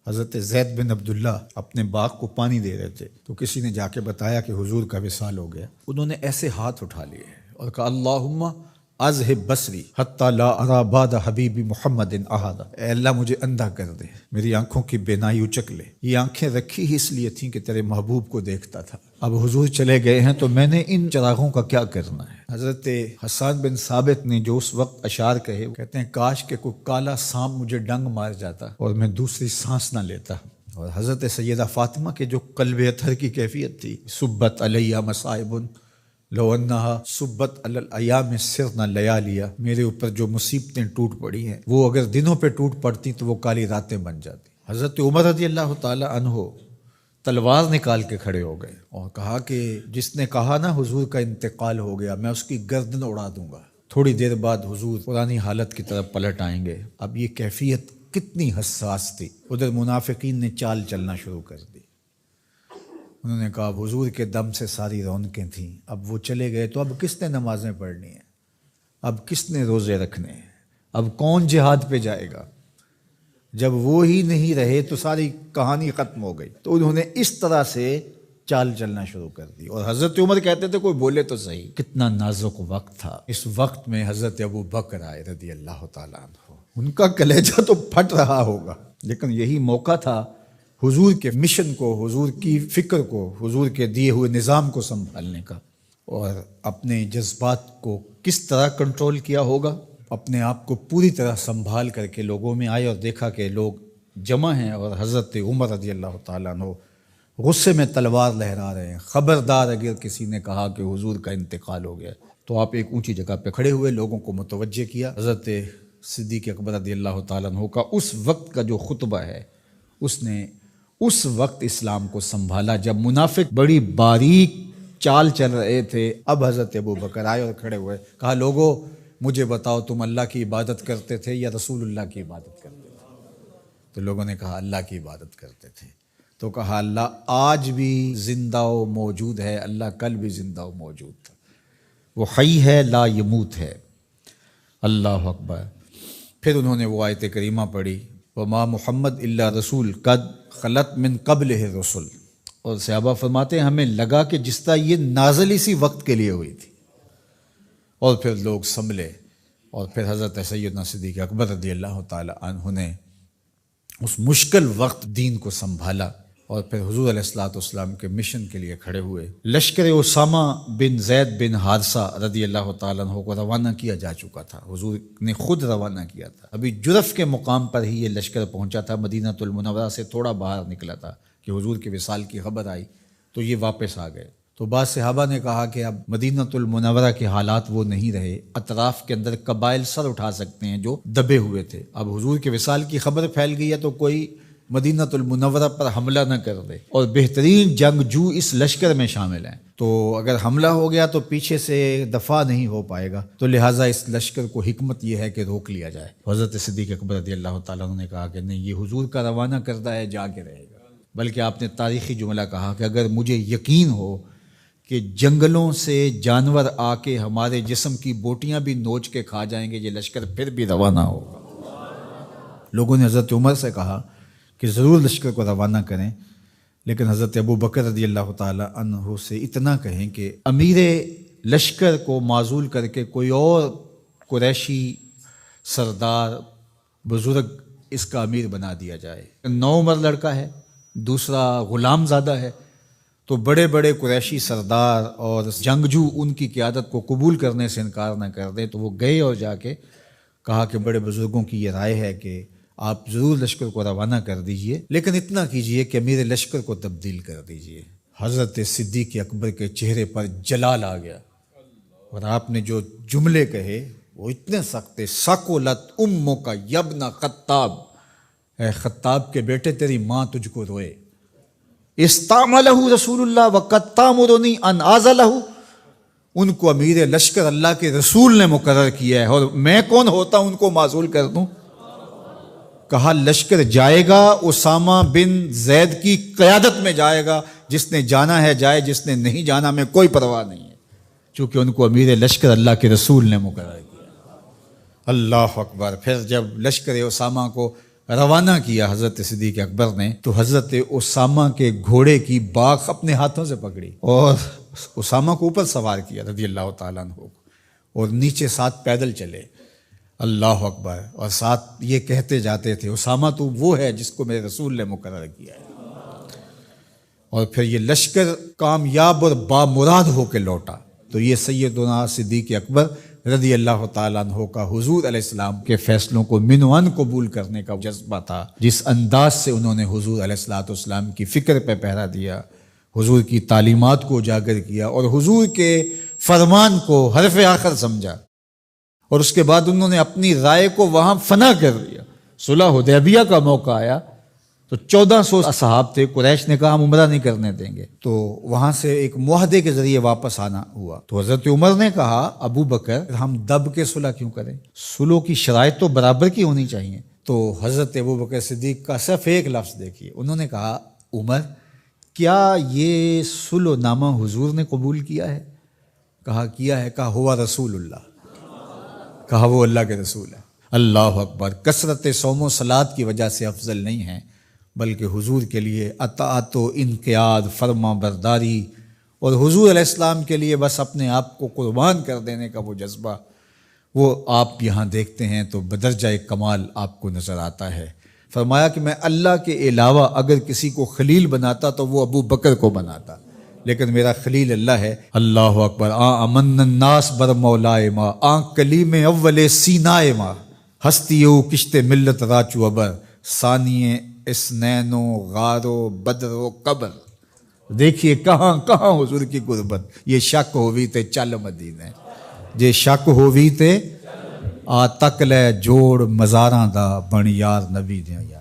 حضرت زید بن عبداللہ اپنے باغ کو پانی دے رہے تھے تو کسی نے جا کے بتایا کہ حضور کا وصال ہو گیا۔ انہوں نے ایسے ہاتھ اٹھا لیے اور کہا اللہم اذہب بصری حتی لا ارا بعد حبیبی محمد احدا، اے اللہ مجھے اندھا کر دے، میری آنکھوں کی بینائی اچک لے۔ یہ آنکھیں رکھی ہی اس لیے تھیں کہ تیرے محبوب کو دیکھتا تھا، اب حضور چلے گئے ہیں تو میں نے ان چراغوں کا کیا کرنا ہے۔ حضرت حسان بن ثابت نے جو اس وقت اشعار کہے، کہتے ہیں کاش کہ کوئی کالا سانپ مجھے ڈنگ مار جاتا اور میں دوسری سانس نہ لیتا۔ اور حضرت سیدہ فاطمہ کے جو قلب اطہر کی کیفیت تھی، سبت علیہ مصائب لو انہا سبت علی الایام سرنا لیالیا، میرے اوپر جو مصیبتیں ٹوٹ پڑی ہیں وہ اگر دنوں پہ ٹوٹ پڑتی تو وہ کالی راتیں بن جاتی۔ حضرت عمر رضی اللہ تعالی عنہ تلوار نکال کے کھڑے ہو گئے اور کہا کہ جس نے کہا نا حضور کا انتقال ہو گیا میں اس کی گردن اڑا دوں گا۔ تھوڑی دیر بعد حضور پرانی حالت کی طرف پلٹ آئیں گے۔ اب یہ کیفیت کتنی حساس تھی، ادھر منافقین نے چال چلنا شروع کر دی۔ انہوں نے کہا حضور کے دم سے ساری رونقیں تھیں، اب وہ چلے گئے تو اب کس نے نمازیں پڑھنی ہیں، اب کس نے روزے رکھنے ہیں، اب کون جہاد پہ جائے گا؟ جب وہ ہی نہیں رہے تو ساری کہانی ختم ہو گئی۔ تو انہوں نے اس طرح سے چال چلنا شروع کر دی اور حضرت عمر کہتے تھے کوئی بولے تو صحیح۔ کتنا نازک وقت تھا۔ اس وقت میں حضرت ابو بکر آئے رضی اللہ تعالیٰ عنہ، ان کا کلیجہ تو پھٹ رہا ہوگا، لیکن یہی موقع تھا حضور کے مشن کو، حضور کی فکر کو، حضور کے دیے ہوئے نظام کو سنبھالنے کا، اور اپنے جذبات کو کس طرح کنٹرول کیا ہوگا۔ اپنے آپ کو پوری طرح سنبھال کر کے لوگوں میں آئے اور دیکھا کہ لوگ جمع ہیں اور حضرت عمر رضی اللہ تعالیٰ عنہ غصے میں تلوار لہرا رہے ہیں۔ خبردار اگر کسی نے کہا کہ حضور کا انتقال ہو گیا تو آپ ایک اونچی جگہ پہ کھڑے ہوئے، لوگوں کو متوجہ کیا۔ حضرت صدیق اکبر رضی اللہ تعالیٰ عنہ کا اس وقت کا جو خطبہ ہے، اس نے اس وقت اسلام کو سنبھالا جب منافق بڑی باریک چال چل رہے تھے۔ اب حضرت ابو بکر آئے اور کھڑے ہوئے، کہا لوگو مجھے بتاؤ تم اللہ کی عبادت کرتے تھے یا رسول اللہ کی عبادت کرتے تھے؟ تو لوگوں نے کہا اللہ کی عبادت کرتے تھے۔ تو کہا اللہ آج بھی زندہ و موجود ہے، اللہ کل بھی زندہ و موجود تھا، وہ حی ہے لا یموت ہے۔ اللہ اکبر۔ پھر انہوں نے وہ آیت کریمہ پڑھی وما محمد الا رسول قد خلت من قبلہ الرسل، اور صحابہ فرماتے ہیں ہمیں لگا کہ جس طرح یہ نازل اسی وقت کے لیے ہوئی تھی۔ اور پھر لوگ سنبھلے اور پھر حضرت سیدنا صدیق اکبر رضی اللہ تعالی عنہ نے اس مشکل وقت دین کو سنبھالا اور پھر حضور علیہ الصلوۃ والسلام کے مشن کے لیے کھڑے ہوئے۔ لشکر اسامہ بن زید بن حارثہ رضی اللہ تعالیٰ عنہ کو روانہ کیا جا چکا تھا، حضور نے خود روانہ کیا تھا۔ ابھی جرف کے مقام پر ہی یہ لشکر پہنچا تھا، مدینہ المنورہ سے تھوڑا باہر نکلا تھا کہ حضور کے وصال کی خبر آئی تو یہ واپس آ گئے۔ تو بعض صحابہ نے کہا کہ اب مدینہ المنورہ کے حالات وہ نہیں رہے، اطراف کے اندر قبائل سر اٹھا سکتے ہیں جو دبے ہوئے تھے، اب حضور کے وصال کی خبر پھیل گئی ہے تو کوئی مدینہ المنورہ پر حملہ نہ کر دے، اور بہترین جنگجو اس لشکر میں شامل ہیں، تو اگر حملہ ہو گیا تو پیچھے سے دفاع نہیں ہو پائے گا، تو لہٰذا اس لشکر کو حکمت یہ ہے کہ روک لیا جائے۔ حضرت صدیق اکبر رضی اللہ تعالیٰ عنہ نے کہا کہ نہیں، یہ حضور کا روانہ کردہ ہے، جا کے رہے گا۔ بلکہ آپ نے تاریخی جملہ کہا کہ اگر مجھے یقین ہو کہ جنگلوں سے جانور آ کے ہمارے جسم کی بوٹیاں بھی نوچ کے کھا جائیں گے، یہ لشکر پھر بھی روانہ ہوگا۔ لوگوں نے حضرت عمر سے کہا کہ ضرور لشکر کو روانہ کریں، لیکن حضرت ابو بکر رضی اللہ تعالی عنہ سے اتنا کہیں کہ امیر لشکر کو معزول کر کے کوئی اور قریشی سردار بزرگ اس کا امیر بنا دیا جائے۔ 9 عمر لڑکا ہے، دوسرا غلام زادہ ہے، تو بڑے بڑے قریشی سردار اور جنگجو ان کی قیادت کو قبول کرنے سے انکار نہ کر دیں، تو وہ گئے اور جا کے کہا کہ بڑے بزرگوں کی یہ رائے ہے کہ آپ ضرور لشکر کو روانہ کر دیجئے، لیکن اتنا کیجئے کہ امیر لشکر کو تبدیل کر دیجئے۔ حضرت صدیق اکبر کے چہرے پر جلال آ گیا اور آپ نے جو جملے کہے وہ اتنے سخت تھے، ثقلت امک یا ابن خطاب، اے خطاب کے بیٹے تیری ماں تجھ کو روئے۔ استعملہ رسول اللہ وقد تامرنی ان اعزلہ، ان کو امیر لشکر اللہ کے رسول نے مقرر کیا ہے اور میں کون ہوتا ان کو معزول کر دوں؟ کہا لشکر جائے گا، اسامہ بن زید کی قیادت میں جائے گا، جس نے جانا ہے جائے، جس نے نہیں جانا میں کوئی پرواہ نہیں ہے، چونکہ ان کو امیر لشکر اللہ کے رسول نے مقرر کیا۔ اللہ اکبر۔ پھر جب لشکر اسامہ کو روانہ کیا حضرت صدیق اکبر نے تو حضرت اسامہ کے گھوڑے کی باک اپنے ہاتھوں سے پکڑی اور اسامہ کو اوپر سوار کیا رضی اللہ تعالیٰ عنہ کو، اور نیچے ساتھ پیدل چلے، اللہ اکبر، اور ساتھ یہ کہتے جاتے تھے اسامہ تو وہ ہے جس کو میرے رسول نے مقرر کیا ہے۔ اور پھر یہ لشکر کامیاب اور بامراد ہو کے لوٹا۔ تو یہ سیدنا صدیق اکبر رضی اللہ تعالیٰ عنہ کا حضور علیہ السلام کے فیصلوں کو من و عن قبول کرنے کا جذبہ تھا، جس انداز سے انہوں نے حضور علیہ السلام کی فکر پہ پہرا دیا، حضور کی تعلیمات کو اجاگر کیا اور حضور کے فرمان کو حرف آخر سمجھا، اور اس کے بعد انہوں نے اپنی رائے کو وہاں فنا کر دیا۔ صلح حدیبیہ کا موقع آیا تو 1400 اصحاب تھے، قریش نے کہا ہم عمرہ نہیں کرنے دیں گے، تو وہاں سے ایک معاہدے کے ذریعے واپس آنا ہوا۔ تو حضرت عمر نے کہا ابو بکر ہم دب کے صلح کیوں کریں، صلح کی شرائط تو برابر کی ہونی چاہیے۔ تو حضرت ابو بکر صدیق کا صرف ایک لفظ دیکھیے، انہوں نے کہا عمر کیا یہ صلح نامہ حضور نے قبول کیا ہے؟ کہا کیا ہے۔ کہا ہوا رسول اللہ، کہا وہ اللہ کے رسول ہے۔ اللہ اکبر، کثرت صوم و صلات کی وجہ سے افضل نہیں ہے، بلکہ حضور کے لیے اطاعت و انقیاد، فرما برداری، اور حضور علیہ السلام کے لیے بس اپنے آپ کو قربان کر دینے کا وہ جذبہ، وہ آپ یہاں دیکھتے ہیں تو بدرجہ کمال آپ کو نظر آتا ہے۔ فرمایا کہ میں اللہ کے علاوہ اگر کسی کو خلیل بناتا تو وہ ابو بکر کو بناتا، لیکن میرا خلیل اللہ ہے۔ اللہ اکبر، امن الناس بر مولائے ما، کلیم اول سینائے ما، ہستیو کشت ملت راچو ابر، ثانیے اسنین و غار و بدر و قبر۔ دیکھیے کہاں کہاں حضور کی قربت۔ یہ شک ہووی تے چل مدینے، یہ شک ہووی تے آ تک لے جوڑ مزاراں دا بن یار نبی دیاں یار۔